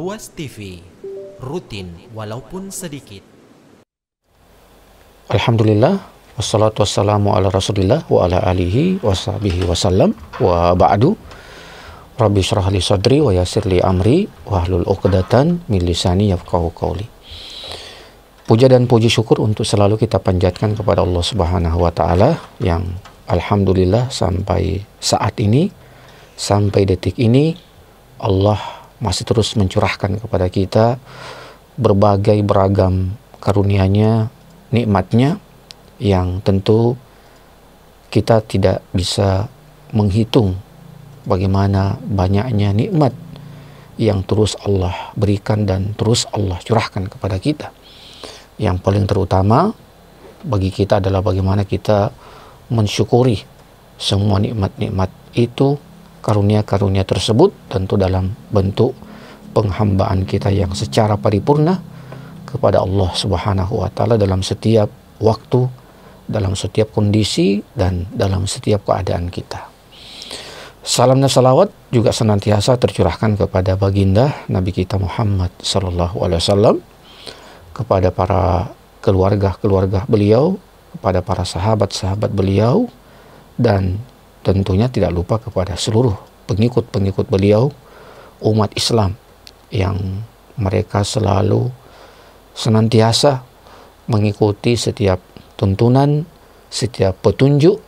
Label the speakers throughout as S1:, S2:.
S1: Ruas TV, rutin walaupun sedikit.
S2: Alhamdulillah, wassalatu wassalamu ala rasulillah wa ala alihi wa sahbihi wasallam, wa ba'du. Rabbi syrah li sadri wa yassir li amri wa hlul uqdatan min lisani yafqahu qawli. Puja dan puji syukur untuk selalu kita panjatkan kepada Allah Subhanahu wa taala yang alhamdulillah sampai saat ini, sampai detik ini Allah masih terus mencurahkan kepada kita berbagai beragam karunia-Nya, nikmat-Nya yang tentu kita tidak bisa menghitung bagaimana banyaknya nikmat yang terus Allah berikan dan terus Allah curahkan kepada kita. Yang paling terutama bagi kita adalah bagaimana kita mensyukuri semua nikmat-nikmat itu, karunia-karunia tersebut, tentu dalam bentuk penghambaan kita yang secara paripurna kepada Allah Subhanahu wa taala dalam setiap waktu, dalam setiap kondisi, dan dalam setiap keadaan kita. Salam dan salawat juga senantiasa tercurahkan kepada baginda Nabi kita Muhammad sallallahu alaihi wasallam, kepada para keluarga beliau, kepada para sahabat-sahabat beliau, dan tentunya tidak lupa kepada seluruh pengikut-pengikut beliau, umat Islam yang mereka selalu senantiasa mengikuti setiap tuntunan, setiap petunjuk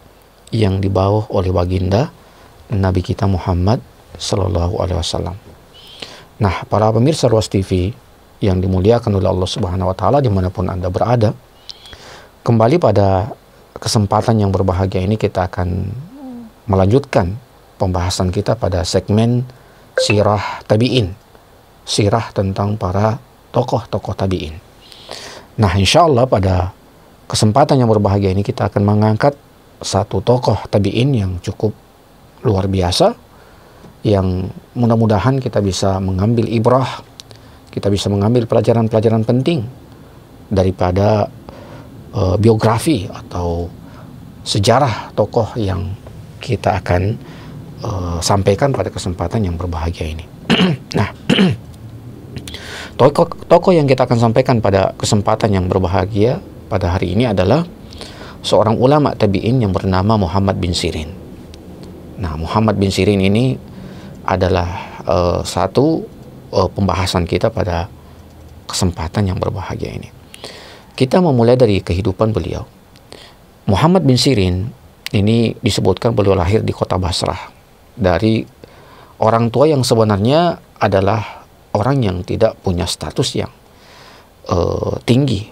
S2: yang dibawa oleh baginda Nabi kita Muhammad sallallahu alaihi wasallam. Nah, para pemirsa Ruas TV yang dimuliakan oleh Allah Subhanahu wa taala dimanapun Anda berada, kembali pada kesempatan yang berbahagia ini kita akan melanjutkan pembahasan kita pada segmen sirah tabi'in, sirah tentang para tokoh-tokoh tabi'in. Nah, insya Allah pada kesempatan yang berbahagia ini kita akan mengangkat satu tokoh tabi'in yang cukup luar biasa, yang mudah-mudahan kita bisa mengambil ibrah, kita bisa mengambil pelajaran-pelajaran penting daripada biografi atau sejarah tokoh yang kita akan sampaikan pada kesempatan yang berbahagia ini. Nah, tokoh yang kita akan sampaikan pada kesempatan yang berbahagia pada hari ini adalah seorang ulama tabi'in yang bernama Muhammad bin Sirin. Nah, Muhammad bin Sirin ini adalah satu pembahasan kita pada kesempatan yang berbahagia ini. Kita memulai dari kehidupan beliau. Muhammad bin Sirin ini disebutkan beliau lahir di kota Basrah dari orang tua yang sebenarnya adalah orang yang tidak punya status yang tinggi.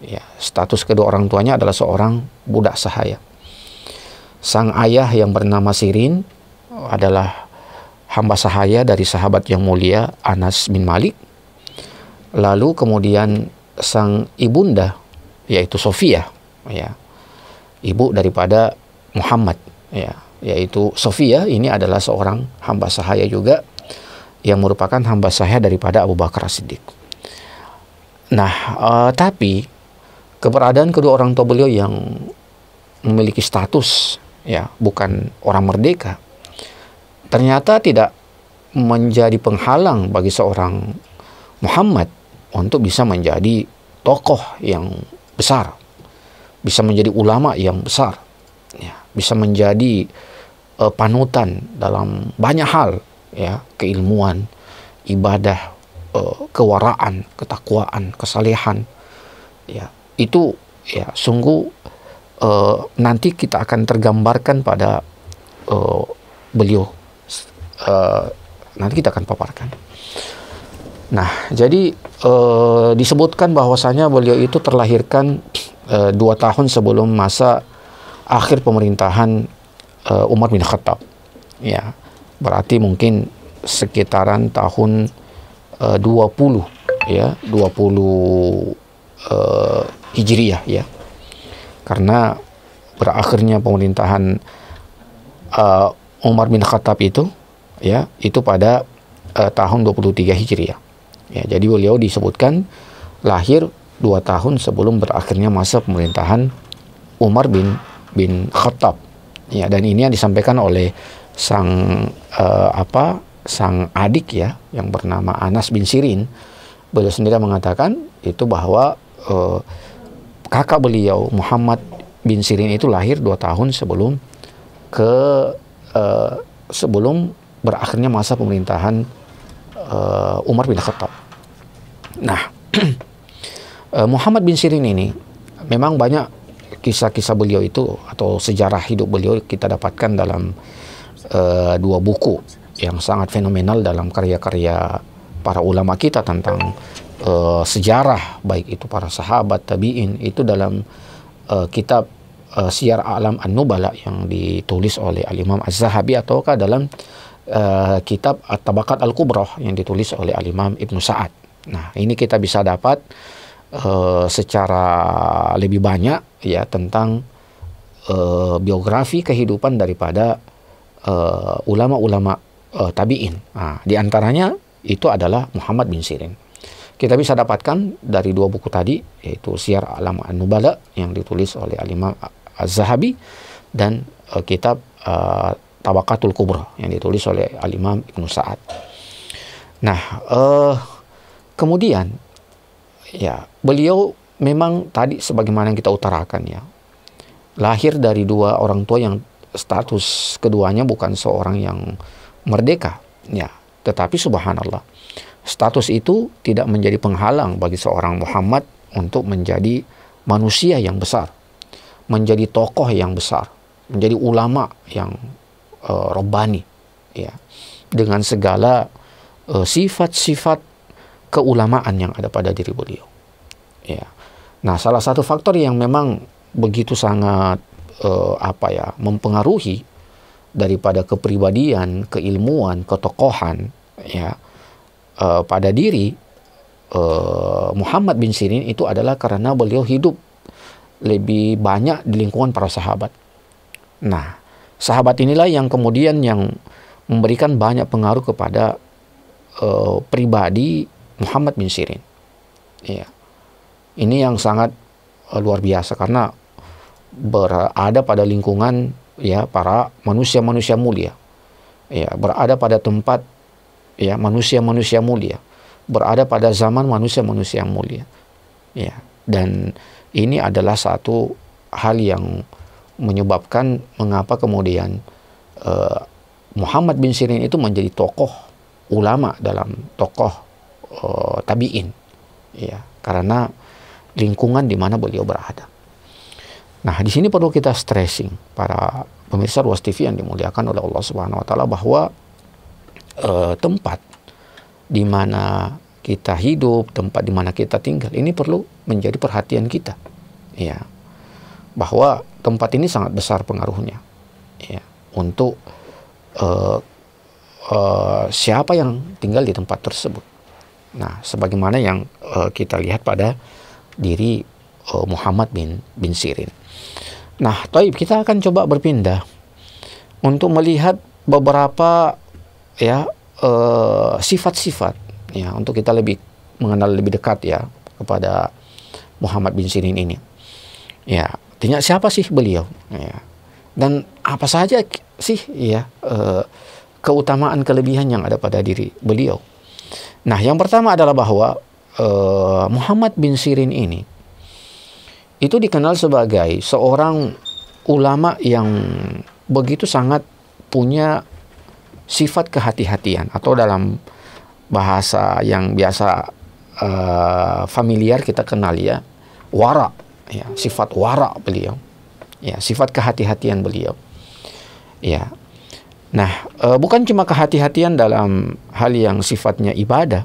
S2: Ya, status kedua orang tuanya adalah seorang budak sahaya. Sang ayah yang bernama Sirin adalah hamba sahaya dari sahabat yang mulia Anas bin Malik. Lalu kemudian sang ibunda yaitu Sofia, ya, ibu daripada Muhammad, ya, yaitu Sofia ini adalah seorang hamba sahaya juga yang merupakan hamba sahaya daripada Abu Bakar As-Siddiq. Nah, tapi keberadaan kedua orang tua beliau yang memiliki status, ya, bukan orang merdeka, ternyata tidak menjadi penghalang bagi seorang Muhammad untuk bisa menjadi tokoh yang besar, bisa menjadi ulama yang besar, ya, bisa menjadi panutan dalam banyak hal, ya, keilmuan, ibadah, kewaraan, ketakwaan, kesalehan, ya, itu, ya, sungguh nanti kita akan tergambarkan pada beliau, nanti kita akan paparkan. Nah, jadi disebutkan bahwasanya beliau itu terlahirkan 2 tahun sebelum masa akhir pemerintahan Umar bin Khattab, ya, berarti mungkin sekitaran tahun 20, ya, 20 Hijriyah, ya, karena berakhirnya pemerintahan Umar bin Khattab itu, ya, itu pada tahun 23 Hijriyah, ya. Jadi beliau disebutkan lahir 2 tahun sebelum berakhirnya masa pemerintahan Umar bin Khattab, ya. Dan ini yang disampaikan oleh sang sang adik ya, yang bernama Anas bin Sirin, beliau sendiri mengatakan itu bahwa kakak beliau Muhammad bin Sirin itu lahir 2 tahun sebelum sebelum berakhirnya masa pemerintahan Umar bin Khattab. Nah, Muhammad bin Sirin ini memang banyak kisah-kisah beliau itu atau sejarah hidup beliau kita dapatkan dalam 2 buku yang sangat fenomenal dalam karya-karya para ulama kita tentang sejarah, baik itu para sahabat, tabi'in, itu dalam kitab Siyar A'lam An-Nubala yang ditulis oleh Al-Imam Az-Zahabi, ataukah dalam kitab At-Tabaqat Al-Kubra yang ditulis oleh Al-Imam Ibnu Sa'ad. Nah, ini kita bisa dapat secara lebih banyak ya tentang biografi kehidupan daripada ulama-ulama tabi'in. Nah, di antaranya itu adalah Muhammad bin Sirin. Kita bisa dapatkan dari 2 buku tadi, yaitu Siyar A'lam An-Nubala yang ditulis oleh Al-Imam Az-Zahabi dan kitab Tabaqatul Kubra yang ditulis oleh Al-Imam Ibnu Sa'ad. Nah, kemudian ya beliau memang tadi sebagaimana yang kita utarakan ya, lahir dari 2 orang tua yang status keduanya bukan seorang yang merdeka ya, tetapi subhanallah, status itu tidak menjadi penghalang bagi seorang Muhammad untuk menjadi manusia yang besar, menjadi tokoh yang besar, menjadi ulama yang robbani ya, dengan segala sifat-sifat keulamaan yang ada pada diri beliau ya. Nah, salah satu faktor yang memang begitu sangat mempengaruhi daripada kepribadian, keilmuan, ketokohan ya pada diri Muhammad bin Sirin itu adalah karena beliau hidup lebih banyak di lingkungan para sahabat. Nah, sahabat inilah yang kemudian yang memberikan banyak pengaruh kepada pribadi Muhammad bin Sirin. Ya. Ini yang sangat luar biasa karena berada pada lingkungan ya para manusia-manusia mulia. Ya, berada pada tempat ya manusia-manusia mulia, berada pada zaman manusia-manusia mulia. Ya, dan ini adalah satu hal yang menyebabkan mengapa kemudian Muhammad bin Sirin itu menjadi tokoh ulama dalam tokoh tabi'in ya, karena lingkungan di mana beliau berada. Nah, di sini perlu kita stressing para pemirsa Ruas TV yang dimuliakan oleh Allah Subhanahu wa taala bahwa tempat di mana kita hidup, tempat di mana kita tinggal, ini perlu menjadi perhatian kita ya, bahwa tempat ini sangat besar pengaruhnya ya untuk siapa yang tinggal di tempat tersebut. Nah, sebagaimana yang kita lihat pada diri Muhammad bin Sirin. Nah, taib, kita akan coba berpindah untuk melihat beberapa ya sifat-sifat ya, untuk kita lebih mengenal lebih dekat ya kepada Muhammad bin Sirin ini. Ya, artinya siapa sih beliau? Ya. Dan apa saja sih ya keutamaan kelebihan yang ada pada diri beliau. Nah, yang pertama adalah bahwa Muhammad bin Sirin ini itu dikenal sebagai seorang ulama yang begitu sangat punya sifat kehati-hatian, atau dalam bahasa yang biasa familiar kita kenal ya, wara ya, sifat wara beliau ya, sifat kehati-hatian beliau ya. Nah, bukan cuma kehati-hatian dalam hal yang sifatnya ibadah,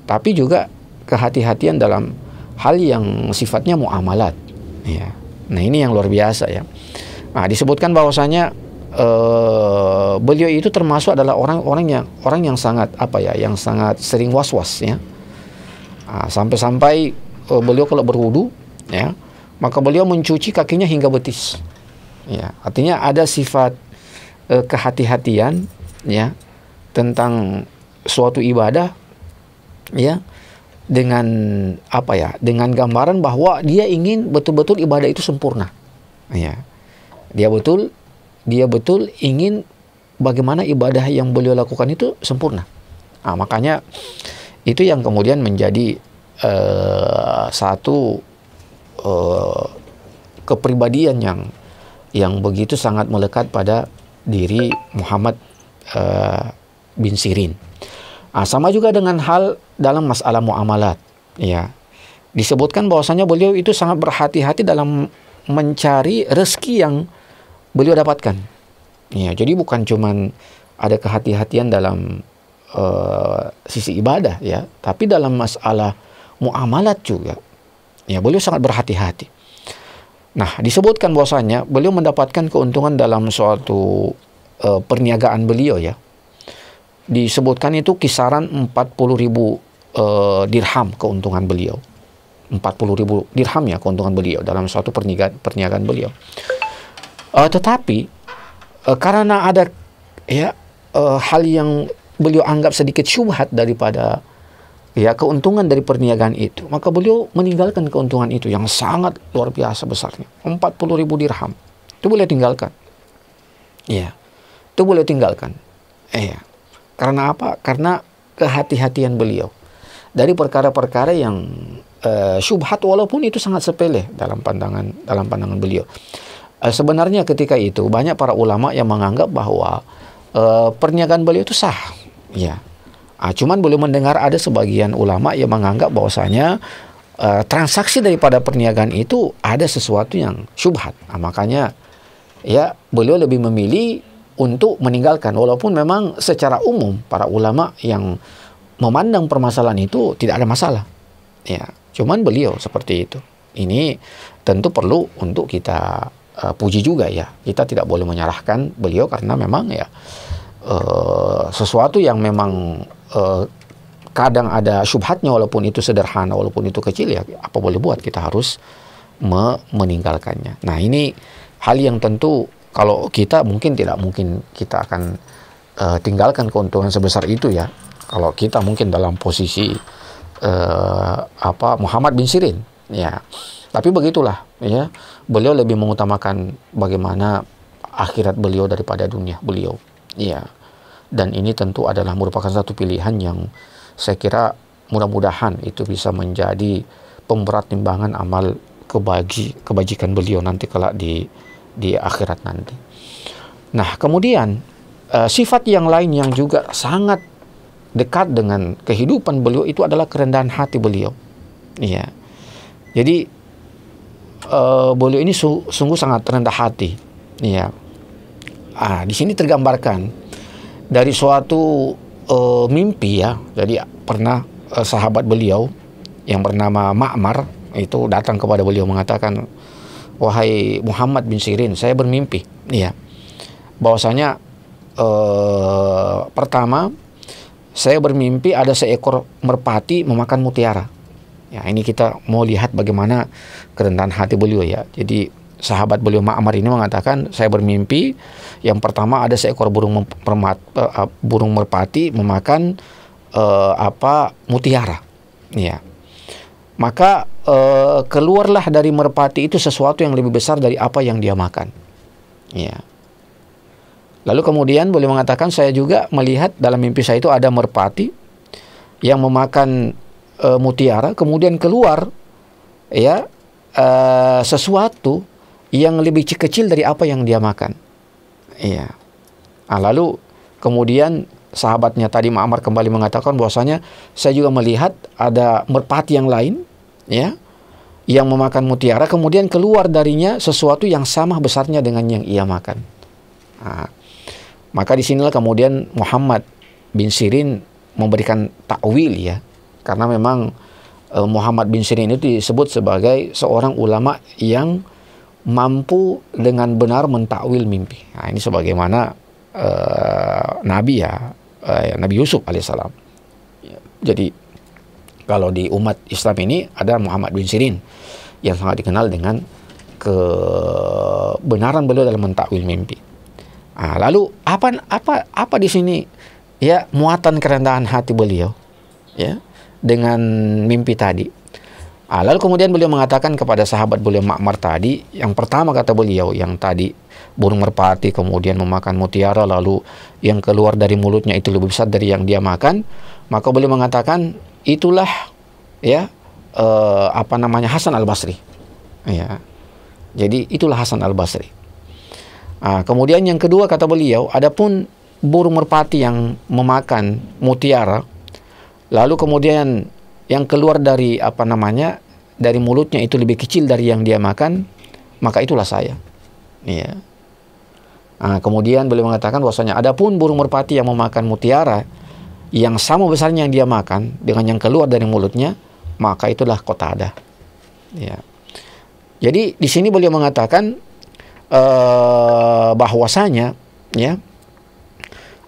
S2: tapi juga kehati-hatian dalam hal yang sifatnya muamalat ya. Nah, ini yang luar biasa ya. Nah, disebutkan bahwasanya beliau itu termasuk adalah orang yang sangat yang sangat sering was-was ya. Nah, sampai-sampai beliau kalau berwudu ya, maka beliau mencuci kakinya hingga betis ya. Artinya ada sifat kehati-hatian ya tentang suatu ibadah ya, dengan dengan gambaran bahwa dia ingin betul-betul ibadah itu sempurna ya. Dia betul ingin bagaimana ibadah yang beliau lakukan itu sempurna. Nah, makanya itu yang kemudian menjadi satu kepribadian yang begitu sangat melekat pada diri Muhammad bin Sirin. Nah, sama juga dengan hal dalam masalah muamalat, ya. Disebutkan bahwasanya beliau itu sangat berhati-hati dalam mencari rezeki yang beliau dapatkan. Ya, jadi bukan cuman ada kehati-hatian dalam sisi ibadah, ya, tapi dalam masalah muamalat juga. Ya, beliau sangat berhati-hati. Nah, disebutkan bahwasanya beliau mendapatkan keuntungan dalam suatu perniagaan beliau, ya. Disebutkan itu kisaran 40.000 dirham keuntungan beliau. 40.000 dirham ya keuntungan beliau dalam suatu perniagaan beliau. Tetapi karena ada ya hal yang beliau anggap sedikit syubhat daripada ya keuntungan dari perniagaan itu, maka beliau meninggalkan keuntungan itu yang sangat luar biasa besarnya, 40.000 dirham. Itu boleh tinggalkan. Ya. Itu boleh tinggalkan. Ya. Karena apa? Karena kehati-hatian beliau dari perkara-perkara yang syubhat, walaupun itu sangat sepele dalam pandangan beliau. Sebenarnya ketika itu banyak para ulama yang menganggap bahwa perniagaan beliau itu sah, ya. Cuman beliau mendengar ada sebagian ulama yang menganggap bahwasanya transaksi daripada perniagaan itu ada sesuatu yang syubhat. Makanya ya beliau lebih memilih untuk meninggalkan, walaupun memang secara umum para ulama yang memandang permasalahan itu tidak ada masalah. Ya, cuman beliau seperti itu. Ini tentu perlu untuk kita puji juga, ya. Kita tidak boleh menyalahkan beliau karena memang ya sesuatu yang memang kadang ada syubhatnya, walaupun itu sederhana, walaupun itu kecil, ya apa boleh buat, kita harus meninggalkannya. Nah, ini hal yang tentu kalau kita tidak mungkin kita akan tinggalkan keuntungan sebesar itu, ya. Kalau kita mungkin dalam posisi Muhammad bin Sirin, ya. Tapi begitulah, ya. Beliau lebih mengutamakan bagaimana akhirat beliau daripada dunia beliau, ya. Dan ini tentu adalah merupakan satu pilihan yang saya kira mudah-mudahan itu bisa menjadi pemberat timbangan amal kebajikan beliau nanti kelak di akhirat nanti. Nah, kemudian sifat yang lain yang juga sangat dekat dengan kehidupan beliau itu adalah kerendahan hati beliau. Iya. Jadi beliau ini sungguh sangat rendah hati. Iya. Di sini tergambarkan dari suatu mimpi, ya. Jadi pernah sahabat beliau yang bernama Ma'mar itu datang kepada beliau mengatakan, "Wahai Muhammad bin Sirin, saya bermimpi, ya, bahwasanya pertama saya bermimpi ada seekor merpati memakan mutiara." Ya, ini kita mau lihat bagaimana kerendahan hati beliau, ya. Jadi sahabat beliau Ma'mar ini mengatakan, saya bermimpi yang pertama ada seekor burung merpati memakan mutiara, ya. Maka keluarlah dari merpati itu sesuatu yang lebih besar dari apa yang dia makan, ya. Lalu kemudian beliau mengatakan, saya juga melihat dalam mimpi saya itu ada merpati yang memakan mutiara, kemudian keluar, ya, sesuatu yang lebih kecil dari apa yang dia makan, ya. Lalu kemudian sahabatnya tadi Ma'mar kembali mengatakan bahwasanya saya juga melihat ada merpati yang lain, ya, yang memakan mutiara, kemudian keluar darinya sesuatu yang sama besarnya dengan yang ia makan. Maka disinilah kemudian Muhammad bin Sirin memberikan takwil, ya, karena memang Muhammad bin Sirin itu disebut sebagai seorang ulama yang mampu dengan benar mentakwil mimpi. Ini sebagaimana Nabi, ya, Nabi Yusuf alaihissalam. Jadi kalau di umat Islam ini ada Muhammad bin Sirin yang sangat dikenal dengan kebenaran beliau dalam mentakwil mimpi. Lalu apa di sini, ya, muatan kerendahan hati beliau, ya, dengan mimpi tadi. Lalu kemudian beliau mengatakan kepada sahabat beliau Ma'mar tadi, yang pertama kata beliau, yang tadi burung merpati kemudian memakan mutiara, lalu yang keluar dari mulutnya itu lebih besar dari yang dia makan, maka beliau mengatakan itulah ya Hasan Al-Basri. Ya. Jadi itulah Hasan Al-Basri. Kemudian yang kedua kata beliau, adapun burung merpati yang memakan mutiara, lalu kemudian yang keluar dari dari mulutnya itu lebih kecil dari yang dia makan, maka itulah saya. Ya. Kemudian beliau mengatakan bahwasanya adapun burung merpati yang memakan mutiara yang sama besarnya yang dia makan dengan yang keluar dari mulutnya, maka itulah Qatadah. Ya. Jadi di sini beliau mengatakan bahwasanya ya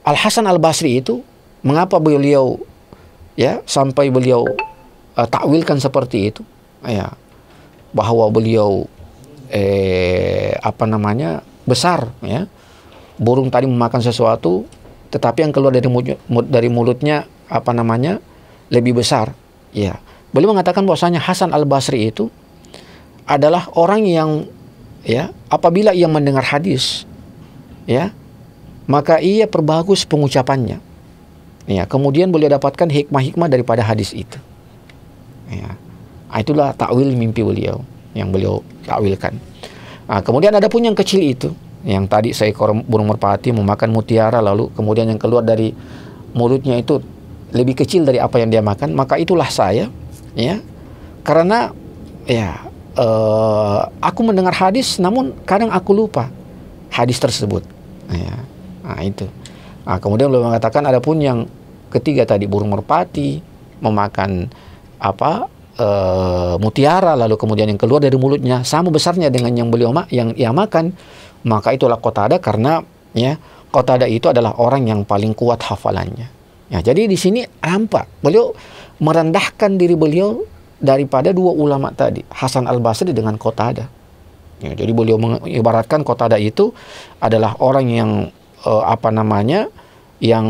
S2: Al Hasan Al Basri itu, mengapa beliau ya sampai beliau takwilkan seperti itu, ya, bahwa beliau besar, ya, burung tadi memakan sesuatu tetapi yang keluar dari mulutnya lebih besar, ya. Beliau mengatakan bahwasanya Hasan Al Basri itu adalah orang yang ya apabila ia mendengar hadis, ya, maka ia perbagus pengucapannya. Ya, kemudian beliau dapatkan hikmah-hikmah daripada hadis itu. Ya. Itulah takwil mimpi beliau yang beliau takwilkan. Kemudian ada pun yang kecil itu, yang tadi seekor burung merpati memakan mutiara, lalu kemudian yang keluar dari mulutnya itu lebih kecil dari apa yang dia makan, maka itulah saya, ya. Karena ya aku mendengar hadis, namun kadang aku lupa hadis tersebut. Ya. Itu. Kemudian beliau mengatakan adapun yang ketiga tadi burung merpati memakan mutiara, lalu kemudian yang keluar dari mulutnya sama besarnya dengan yang ia makan, maka itulah Qatadah, karena ya Qatadah itu adalah orang yang paling kuat hafalannya. Ya, jadi di sini nampak beliau merendahkan diri beliau daripada dua ulama tadi, Hasan Al Basri dengan Qatadah. Ya, jadi beliau mengibaratkan Qatadah itu adalah orang yang yang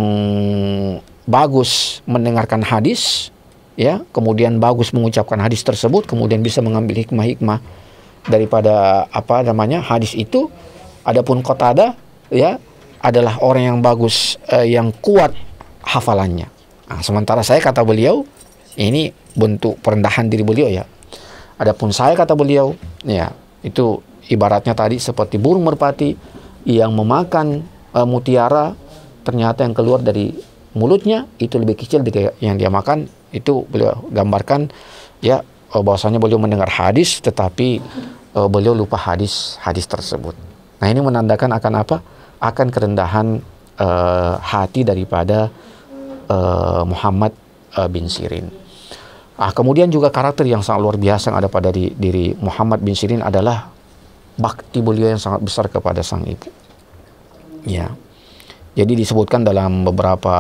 S2: bagus mendengarkan hadis, ya, kemudian bagus mengucapkan hadis tersebut, kemudian bisa mengambil hikmah-hikmah daripada hadis itu. Adapun Qatadah, ya, adalah orang yang bagus, yang kuat hafalannya. Sementara saya, kata beliau, ini bentuk perendahan diri beliau, ya. Adapun saya, kata beliau, ya, itu ibaratnya tadi seperti burung merpati yang memakan mutiara, ternyata yang keluar dari mulutnya itu lebih kecil dari yang dia makan. Itu beliau gambarkan, ya, bahwasanya beliau mendengar hadis tetapi beliau lupa hadis tersebut. Nah, ini menandakan akan apa? Akan kerendahan hati daripada Muhammad bin Sirin. Kemudian juga karakter yang sangat luar biasa yang ada pada diri Muhammad bin Sirin adalah bakti beliau yang sangat besar kepada sang ibu. Ya, jadi disebutkan dalam beberapa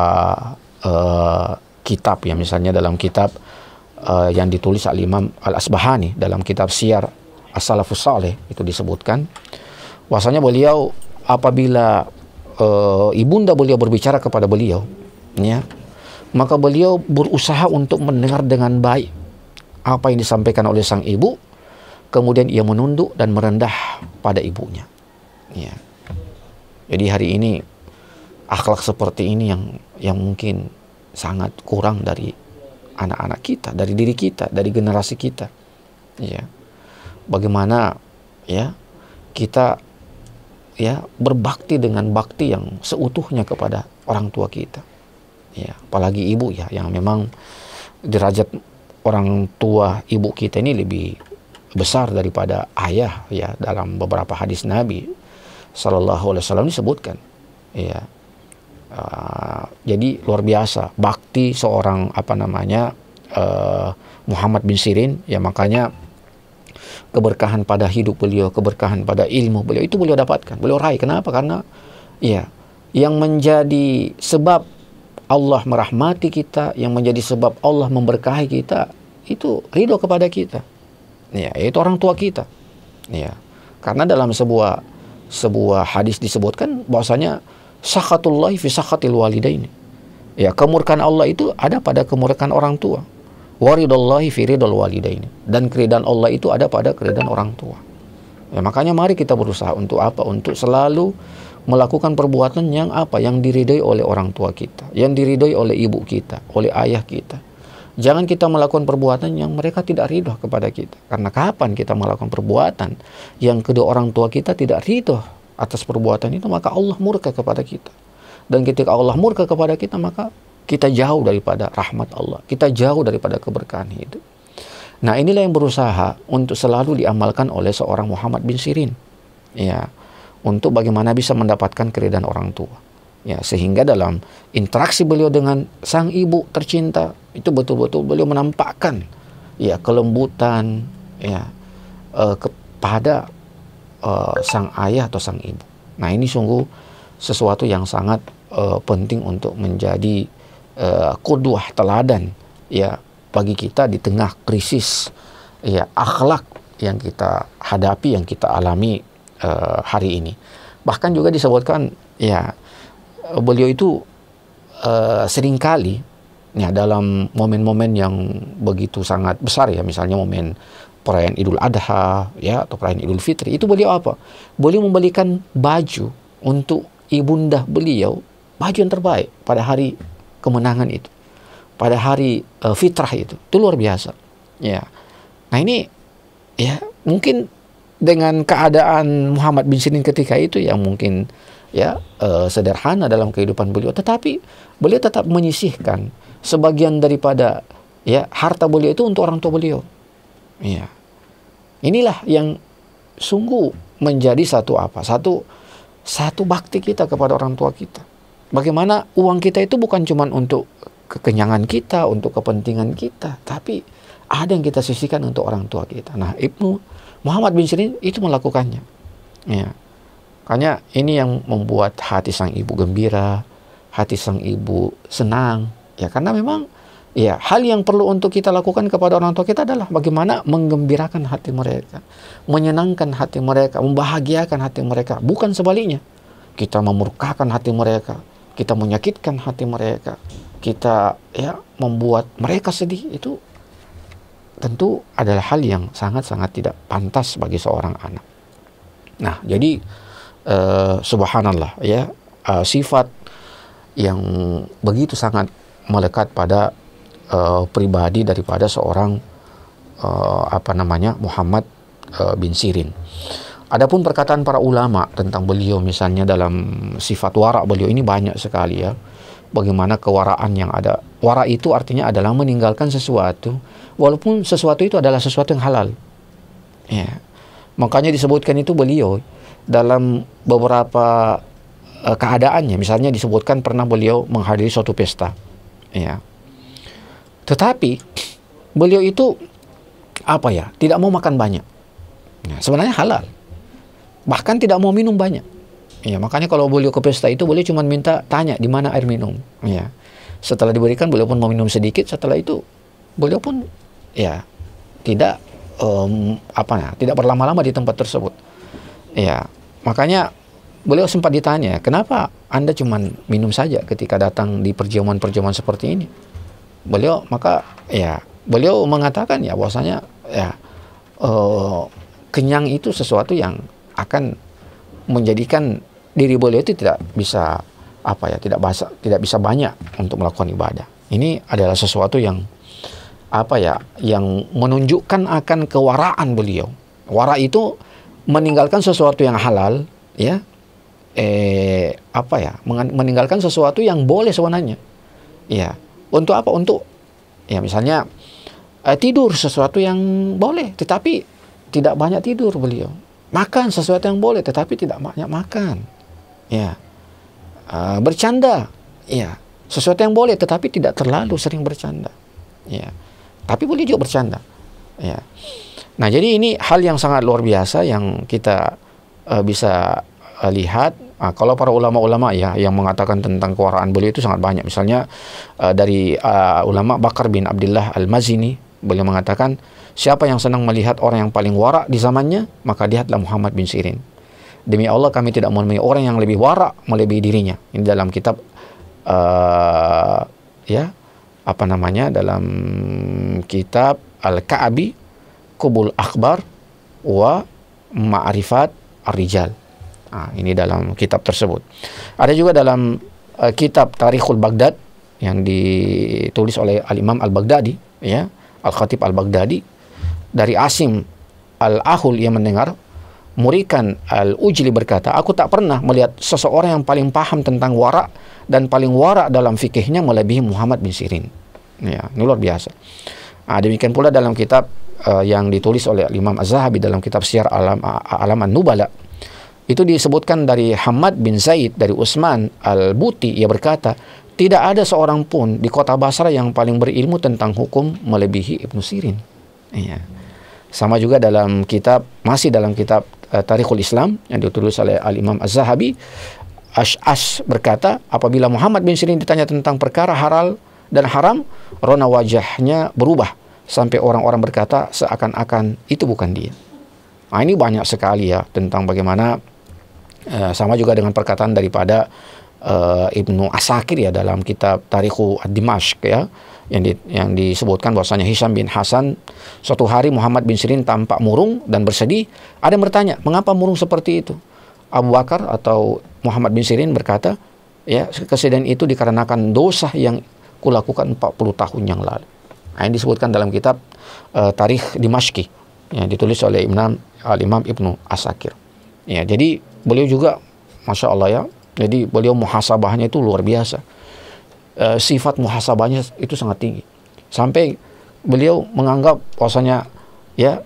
S2: kitab, ya, misalnya dalam kitab yang ditulis Al-Imam Al-Asbahani dalam kitab Siyar As-Salafus Saleh, itu disebutkan bahwasanya beliau apabila ibunda beliau berbicara kepada beliau, ya, maka beliau berusaha untuk mendengar dengan baik apa yang disampaikan oleh sang ibu, kemudian ia menunduk dan merendah pada ibunya. Ya. Jadi hari ini akhlak seperti ini yang mungkin sangat kurang dari anak-anak kita, dari diri kita, dari generasi kita. Ya. Bagaimana, ya, kita, ya, berbakti dengan bakti yang seutuhnya kepada orang tua kita. Ya, apalagi ibu, ya, yang memang derajat orang tua ibu kita ini lebih besar daripada ayah, ya, dalam beberapa hadis Nabi Sallallahu Alaihi Wasallam disebutkan, ya. Jadi luar biasa bakti seorang Muhammad bin Sirin, ya, makanya keberkahan pada hidup beliau, keberkahan pada ilmu beliau itu beliau dapatkan, beliau raih. Kenapa? Karena, ya, yang menjadi sebab Allah merahmati kita, yang menjadi sebab Allah memberkahi kita, itu ridho kepada kita, ya, itu orang tua kita, ya. Karena dalam sebuah hadis disebutkan bahwasanya sakhatullahi fi sakhatil walidaini, ya, kemurkaan Allah itu ada pada kemurkaan orang tua. Waridallahi fi ridal walidaini. Dan keridaan Allah itu ada pada keridaan orang tua. Ya, makanya mari kita berusaha untuk apa? Untuk selalu melakukan perbuatan yang apa? Yang diridhoi oleh orang tua kita, yang diridhoi oleh ibu kita, oleh ayah kita. Jangan kita melakukan perbuatan yang mereka tidak ridho kepada kita. Karena kapan kita melakukan perbuatan yang kedua orang tua kita tidak ridho atas perbuatan itu, maka Allah murka kepada kita. Dan ketika Allah murka kepada kita, maka kita jauh daripada rahmat Allah, kita jauh daripada keberkahan hidup. Nah, inilah yang berusaha untuk selalu diamalkan oleh seorang Muhammad bin Sirin, ya, untuk bagaimana bisa mendapatkan keridhaan orang tua, ya, sehingga dalam interaksi beliau dengan sang ibu tercinta itu betul-betul beliau menampakkan, ya, kelembutan, ya, kepada sang ayah atau sang ibu. Nah, ini sungguh sesuatu yang sangat penting untuk menjadi qudwah, teladan, ya, bagi kita di tengah krisis, ya, akhlak yang kita hadapi, yang kita alami hari ini. Bahkan juga disebutkan, ya, beliau itu seringkali, ya, dalam momen-momen yang begitu sangat besar, ya, misalnya momen perayaan Idul Adha, ya, atau perayaan Idul Fitri, itu beliau apa? Beliau membelikan baju untuk ibunda beliau, baju yang terbaik pada hari kemenangan itu, pada hari fitrah itu luar biasa, ya. Nah, ini, ya, mungkin dengan keadaan Muhammad bin Sirin ketika itu yang mungkin, ya, sederhana dalam kehidupan beliau, tetapi beliau tetap menyisihkan sebagian daripada, ya, harta beliau itu untuk orang tua beliau, ya. Inilah yang sungguh menjadi satu bakti kita kepada orang tua kita. Bagaimana uang kita itu bukan cuma untuk kekenyangan kita, untuk kepentingan kita, tapi ada yang kita sisihkan untuk orang tua kita. Nah, Ibnu Muhammad bin Sirin itu melakukannya, ya. Makanya ini yang membuat hati sang ibu gembira, hati sang ibu senang, ya, karena memang, ya, hal yang perlu untuk kita lakukan kepada orang tua kita adalah bagaimana menggembirakan hati mereka, menyenangkan hati mereka, membahagiakan hati mereka, bukan sebaliknya. Kita memurkakan hati mereka, kita menyakitkan hati mereka, kita, ya, membuat mereka sedih, itu tentu adalah hal yang sangat-sangat tidak pantas bagi seorang anak. Nah, jadi subhanallah, ya, sifat yang begitu sangat melekat pada pribadi daripada seorang Muhammad bin Sirin. Adapun perkataan para ulama tentang beliau, misalnya dalam sifat wara beliau ini banyak sekali, ya. Bagaimana kewaraan yang ada. Wara itu artinya adalah meninggalkan sesuatu, walaupun sesuatu itu adalah sesuatu yang halal, ya. Makanya disebutkan itu beliau dalam beberapa keadaannya. Misalnya disebutkan pernah beliau menghadiri suatu pesta, ya. Tetapi beliau itu tidak mau makan banyak. Nah, sebenarnya halal. Bahkan tidak mau minum banyak. Ya, makanya kalau beliau ke pesta itu, beliau cuma tanya di mana air minum. Ya. Setelah diberikan, beliau pun mau minum sedikit. Setelah itu beliau pun, ya, tidak tidak berlama-lama di tempat tersebut. Ya, makanya beliau sempat ditanya, kenapa Anda cuma minum saja ketika datang di perjamuan-perjamuan seperti ini? Beliau mengatakan, ya, bahwasanya, ya, kenyang itu sesuatu yang akan menjadikan diri beliau itu tidak bisa tidak bisa banyak untuk melakukan ibadah. Ini adalah sesuatu yang yang menunjukkan akan kewaraan beliau. Wara itu meninggalkan sesuatu yang halal, ya, meninggalkan sesuatu yang boleh sebenarnya, ya. Untuk apa? Untuk, ya, misalnya tidur sesuatu yang boleh, tetapi tidak banyak tidur beliau. Makan sesuatu yang boleh, tetapi tidak banyak makan, ya. Bercanda, ya, sesuatu yang boleh, tetapi tidak terlalu sering bercanda, ya. Tapi boleh juga bercanda, ya. Nah, jadi ini hal yang sangat luar biasa yang kita bisa lihat. Kalau para ulama-ulama, ya, yang mengatakan tentang kewaraan beliau itu sangat banyak. Misalnya dari ulama Bakar bin Abdullah Al-Mazini, beliau mengatakan, siapa yang senang melihat orang yang paling wara di zamannya, maka lihatlah Muhammad bin Sirin. Demi Allah, kami tidak menemui orang yang lebih wara melebihi dirinya. Ini dalam kitab apa namanya, dalam kitab Al-Ka'bi Qubul Akhbar wa Ma'rifat Ar-Rijal. Ini dalam kitab tersebut. Ada juga dalam kitab Tarikhul Baghdad yang ditulis oleh Al-Imam Al-Baghdadi, ya, Al-Khatib Al-Baghdadi, dari Asim Al-Ahul yang mendengar Murikan Al-Ujli berkata, aku tak pernah melihat seseorang yang paling paham tentang wara dan paling wara dalam fikihnya melebihi Muhammad bin Sirin. Ya, ini luar biasa. Demikian pula dalam kitab yang ditulis oleh Imam Az-Zahabi dalam kitab Syiar Alam An-Nubala, itu disebutkan dari Hamad bin Zaid dari Utsman Al-Buti, ia berkata, tidak ada seorang pun di kota Basra yang paling berilmu tentang hukum melebihi Ibnu Sirin. Ya. Sama juga dalam kitab, masih dalam kitab Tarikhul Islam yang ditulis oleh Al-Imam Az-Zahabi, Ash'ash berkata, apabila Muhammad bin Sirin ditanya tentang perkara halal dan haram, rona wajahnya berubah sampai orang-orang berkata seakan-akan itu bukan dia. Ini banyak sekali ya tentang bagaimana, sama juga dengan perkataan daripada Ibnu Asakir ya dalam kitab Tarikhu Ad-Dimashq ya, yang disebutkan bahwasanya Hisham bin Hasan, suatu hari Muhammad bin Sirin tampak murung dan bersedih. Ada yang bertanya, mengapa murung seperti itu? Abu Bakar atau Muhammad bin Sirin berkata, ya, kesedihan itu dikarenakan dosa yang kulakukan 40 tahun yang lalu. Ini disebutkan dalam kitab Tarikh Dimashqi yang ditulis oleh Al-Imam Ibnu Asakir. Ya, jadi beliau juga, Masya Allah ya, jadi beliau muhasabahnya itu luar biasa. Sifat muhasabahnya itu sangat tinggi. Sampai beliau menganggap bahwasanya ya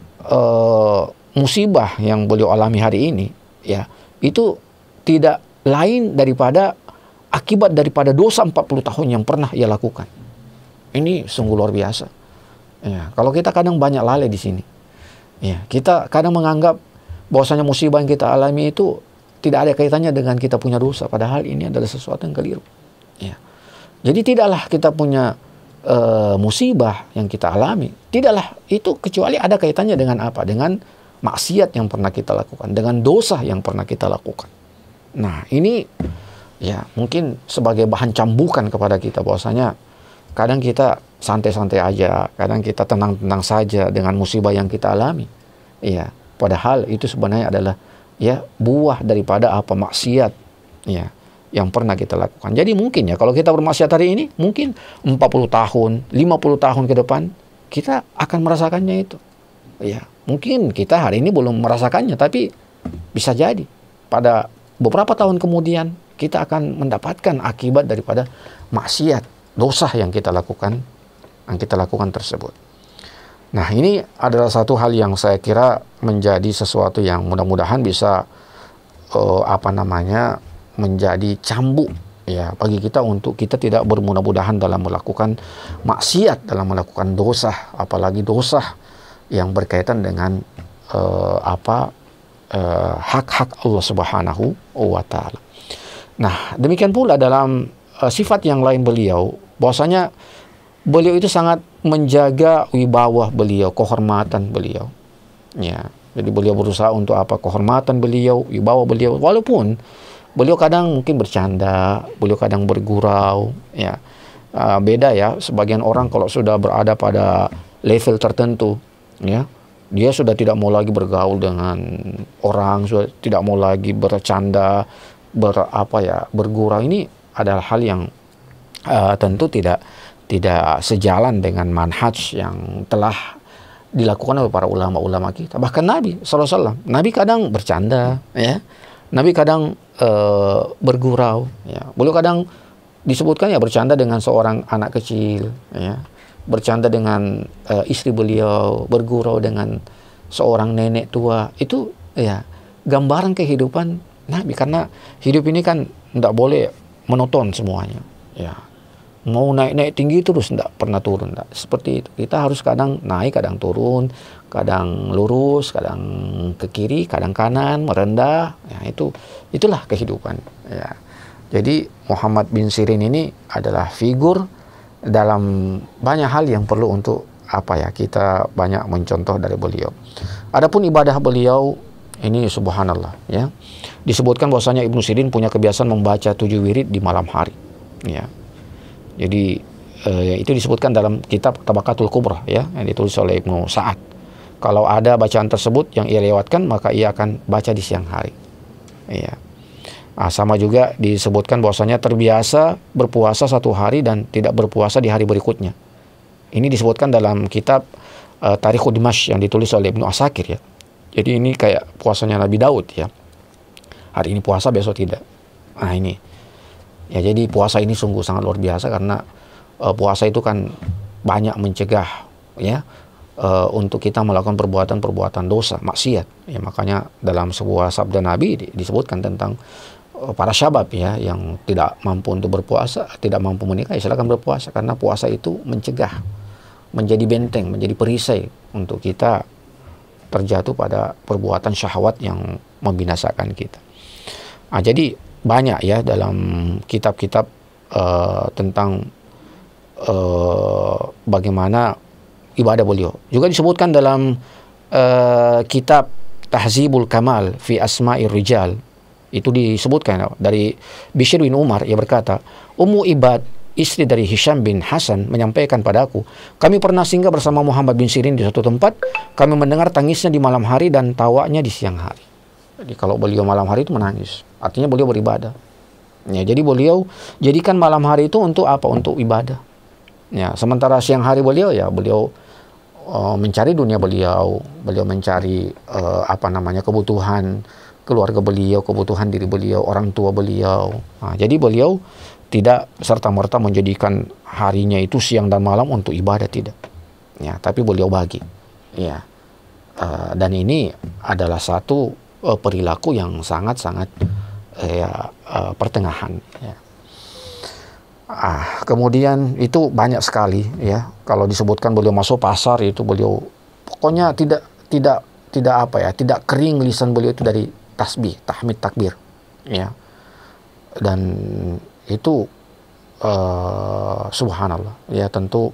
S2: musibah yang beliau alami hari ini ya itu tidak lain daripada akibat daripada dosa 40 tahun yang pernah ia lakukan. Ini sungguh luar biasa. Ya, kalau kita kadang banyak lalai di sini. Ya, kita kadang menganggap bahwasanya musibah yang kita alami itu tidak ada kaitannya dengan kita punya dosa, padahal ini adalah sesuatu yang keliru. Ya. Jadi tidaklah kita punya musibah yang kita alami, tidaklah itu kecuali ada kaitannya dengan apa? Dengan maksiat yang pernah kita lakukan, dengan dosa yang pernah kita lakukan. Nah, ini ya mungkin sebagai bahan cambukan kepada kita bahwasanya kadang kita santai-santai aja, kadang kita tenang-tenang saja dengan musibah yang kita alami. Ya, padahal itu sebenarnya adalah ya buah daripada apa maksiat ya yang pernah kita lakukan. Jadi mungkin ya kalau kita bermaksiat hari ini, mungkin 40 tahun, 50 tahun ke depan kita akan merasakannya itu. Ya, mungkin kita hari ini belum merasakannya, tapi bisa jadi pada beberapa tahun kemudian kita akan mendapatkan akibat daripada maksiat, dosa yang kita lakukan tersebut. Nah, ini adalah satu hal yang saya kira menjadi sesuatu yang mudah-mudahan bisa menjadi cambuk ya bagi kita untuk kita tidak bermudah-mudahan dalam melakukan maksiat, dalam melakukan dosa, apalagi dosa yang berkaitan dengan hak-hak Allah Subhanahu wa taala. Nah, demikian pula dalam sifat yang lain beliau, bahwasanya beliau itu sangat menjaga wibawa beliau, kehormatan beliau. Ya, jadi beliau berusaha untuk kehormatan beliau, wibawa beliau, walaupun beliau kadang mungkin bercanda, beliau kadang bergurau, ya. Beda ya, sebagian orang kalau sudah berada pada level tertentu, ya, dia sudah tidak mau lagi bergaul dengan orang, sudah tidak mau lagi bercanda, bergurau. Ini adalah hal yang tentu tidak sejalan dengan manhaj yang telah dilakukan oleh para ulama-ulama kita. Bahkan Nabi SAW, Nabi kadang bercanda, ya, Nabi kadang bergurau, ya. Beliau kadang disebutkan ya bercanda dengan seorang anak kecil, ya, bercanda dengan istri beliau, bergurau dengan seorang nenek tua. Itu ya gambaran kehidupan Nabi, karena hidup ini kan tidak boleh monoton semuanya, ya. Mau naik tinggi terus, tidak pernah turun, tidak. Seperti itu. Kita harus kadang naik, kadang turun, kadang lurus, kadang ke kiri, kadang kanan, merendah. Ya, itulah kehidupan. Ya. Jadi Muhammad bin Sirin ini adalah figur dalam banyak hal yang perlu untuk kita banyak mencontoh dari beliau. Adapun ibadah beliau ini subhanallah, ya. Disebutkan bahwasanya Ibnu Sirin punya kebiasaan membaca 7 wirid di malam hari. Ya. Jadi itu disebutkan dalam kitab Tabaqatul Kubra ya, yang ditulis oleh Ibnu Sa'ad. Kalau ada bacaan tersebut yang ia lewatkan, maka ia akan baca di siang hari. Ya. Sama juga disebutkan bahwasanya terbiasa berpuasa satu hari dan tidak berpuasa di hari berikutnya. Ini disebutkan dalam kitab Tarikhud Dimashq yang ditulis oleh Ibnu Asakir ya. Jadi ini kayak puasanya Nabi Daud ya. Hari ini puasa, besok tidak. Nah ini. Ya jadi puasa ini sungguh sangat luar biasa, karena puasa itu kan banyak mencegah ya untuk kita melakukan perbuatan-perbuatan dosa, maksiat. Ya makanya dalam sebuah sabda Nabi disebutkan tentang para syabab ya yang tidak mampu untuk berpuasa, tidak mampu menikah, ya silakan berpuasa, karena puasa itu mencegah, menjadi benteng, menjadi perisai untuk kita terjatuh pada perbuatan syahwat yang membinasakan kita. Nah, jadi banyak ya dalam kitab-kitab tentang bagaimana ibadah beliau. Juga disebutkan dalam kitab Tahzibul Kamal fi Asma'ir Rijal, itu disebutkan dari Bishr bin Umar, ia berkata, Ummu Ibad, istri dari Hisham bin Hasan, menyampaikan padaku, kami pernah singgah bersama Muhammad bin Sirin di suatu tempat, kami mendengar tangisnya di malam hari dan tawanya di siang hari. Jadi kalau beliau malam hari itu menangis, artinya beliau beribadah. Ya, jadi beliau jadikan malam hari itu untuk apa? Untuk ibadah. Ya, sementara siang hari beliau mencari dunia beliau mencari kebutuhan keluarga beliau, kebutuhan diri beliau, orang tua beliau. Nah, jadi beliau tidak serta-merta menjadikan harinya itu siang dan malam untuk ibadah, tidak. Ya, tapi beliau bagi. Ya, dan ini adalah satu perilaku yang sangat-sangat pertengahan. Ya. Kemudian itu banyak sekali ya. Kalau disebutkan beliau masuk pasar, itu beliau pokoknya tidak kering lisan beliau itu dari tasbih, tahmid, takbir, ya. Dan itu subhanallah, ya, tentu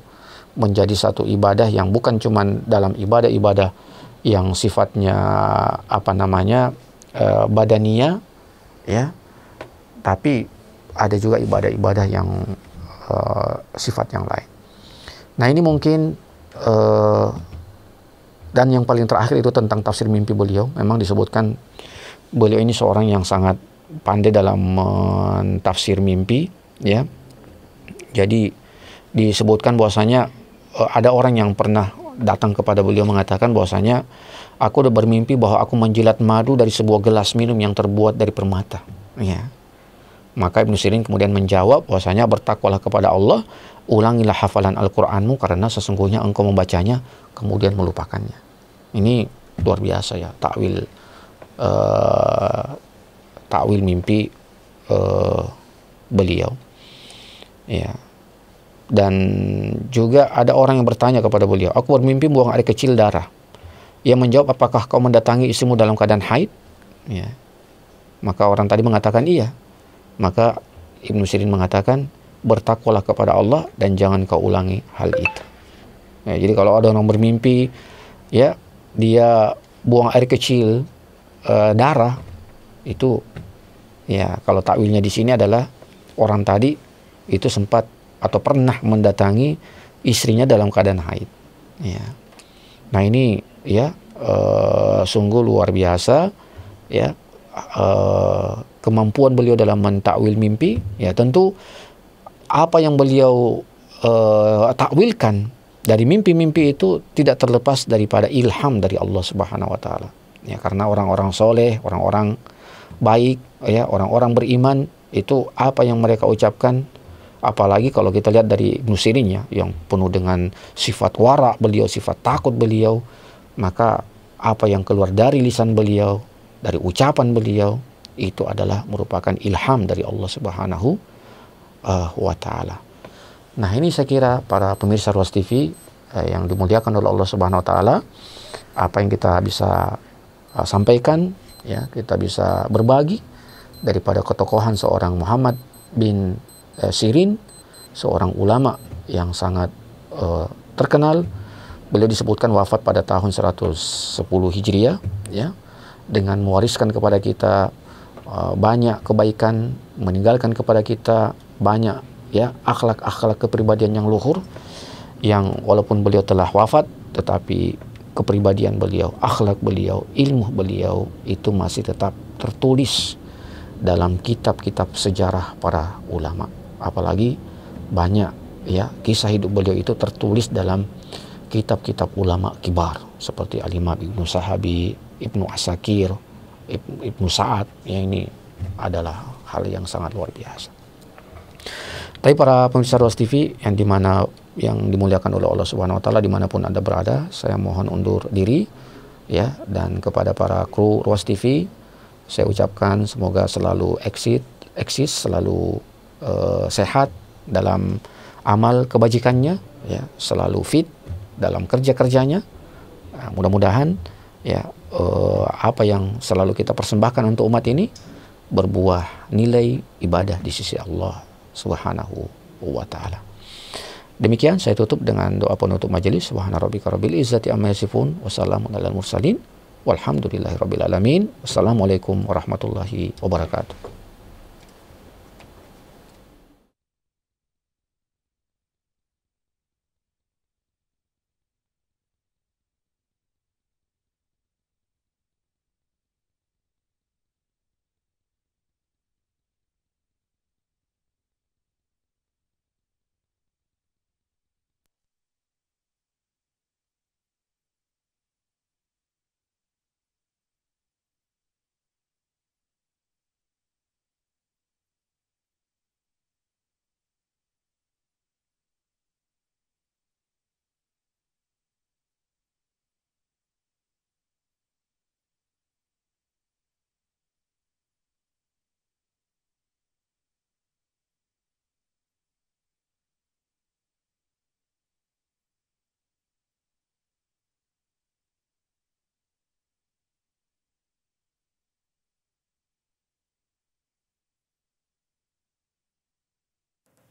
S2: menjadi satu ibadah yang bukan cuma dalam ibadah-ibadah yang sifatnya badaniyah, ya, tapi ada juga ibadah-ibadah yang sifat yang lain. Nah ini mungkin dan yang paling terakhir itu tentang tafsir mimpi beliau. Memang disebutkan beliau ini seorang yang sangat pandai dalam mentafsir mimpi, ya. Jadi disebutkan bahwasanya ada orang yang pernah datang kepada beliau mengatakan bahwasanya aku udah bermimpi bahwa aku menjilat madu dari sebuah gelas minum yang terbuat dari permata, ya. Maka Ibnu Sirin kemudian menjawab bahwasanya bertakwalah kepada Allah, ulangilah hafalan Al-Qur'anmu karena sesungguhnya engkau membacanya kemudian melupakannya. Ini luar biasa ya, takwil mimpi beliau, ya. Dan juga ada orang yang bertanya kepada beliau, aku bermimpi buang air kecil darah. Ia menjawab, apakah kau mendatangi istrimu dalam keadaan haid? Ya. Maka orang tadi mengatakan iya. Maka Ibnu Sirin mengatakan, bertakwalah kepada Allah dan jangan kau ulangi hal itu. Ya, jadi kalau ada orang bermimpi, ya, dia buang air kecil darah, itu, ya, kalau takwilnya di sini adalah orang tadi itu sempat atau pernah mendatangi istrinya dalam keadaan haid. Ya. Nah ini, ya, sungguh luar biasa, ya, kemampuan beliau dalam mentakwil mimpi. Ya, tentu apa yang beliau takwilkan dari mimpi-mimpi itu tidak terlepas daripada ilham dari Allah Subhanahu wa taala. Ya, karena orang-orang soleh, orang-orang baik, ya, orang-orang beriman, itu apa yang mereka ucapkan, apalagi kalau kita lihat dari Ibnu Sirin, ya, yang penuh dengan sifat wara beliau, sifat takut beliau, maka apa yang keluar dari lisan beliau, dari ucapan beliau, itu adalah merupakan ilham dari Allah Subhanahu wa taala. Nah, ini saya kira para pemirsa Ruas TV yang dimuliakan oleh Allah Subhanahu wa taala, apa yang kita bisa sampaikan, ya, kita bisa berbagi daripada ketokohan seorang Muhammad bin Sirin, seorang ulama yang sangat terkenal. Beliau disebutkan wafat pada tahun 110 Hijriah, ya, dengan mewariskan kepada kita banyak kebaikan, meninggalkan kepada kita banyak ya, akhlak-akhlak kepribadian yang luhur, yang walaupun beliau telah wafat, tetapi kepribadian beliau, akhlak beliau, ilmu beliau itu masih tetap tertulis dalam kitab-kitab sejarah para ulama. Apalagi banyak ya kisah hidup beliau itu tertulis dalam kitab-kitab ulama kibar seperti Al-Imam Ibnu Sahabi, Ibnu Asakir, Ibnu Sa'ad. Ya, ini adalah hal yang sangat luar biasa. Tapi para pemirsa Ruas TV yang dimuliakan oleh Allah Subhanahu Wa Taala dimanapun Anda berada, saya mohon undur diri ya, dan kepada para kru Ruas TV saya ucapkan semoga selalu eksis, selalu sehat dalam amal kebajikannya, ya, selalu fit dalam kerja-kerjanya. Nah, mudah-mudahan ya apa yang selalu kita persembahkan untuk umat ini berbuah nilai ibadah di sisi Allah Subhanahu wa Ta'ala. Demikian saya tutup dengan doa penutup majelis. Subhana rabbika rabbil izzati amma yasifun, wassalamun alal mursalin, walhamdulillahi rabbil alamin. Wassalamualaikum warahmatullahi wabarakatuh.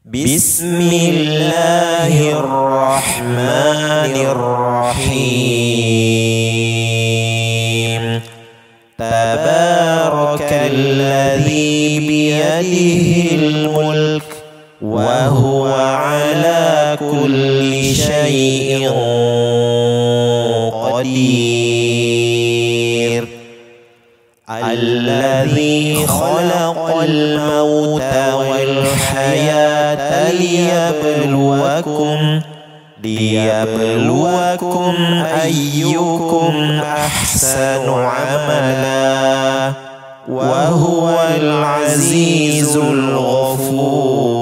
S3: Bismillahirrahmanirrahim. Tabarakalladzi biyadihil mulk wa huwa ala kulli syai'in qadir. Alladzi khalaqal mauta wal hayata liyabluwakum ayyukum ahsanu amala wa huwal azizul ghafur.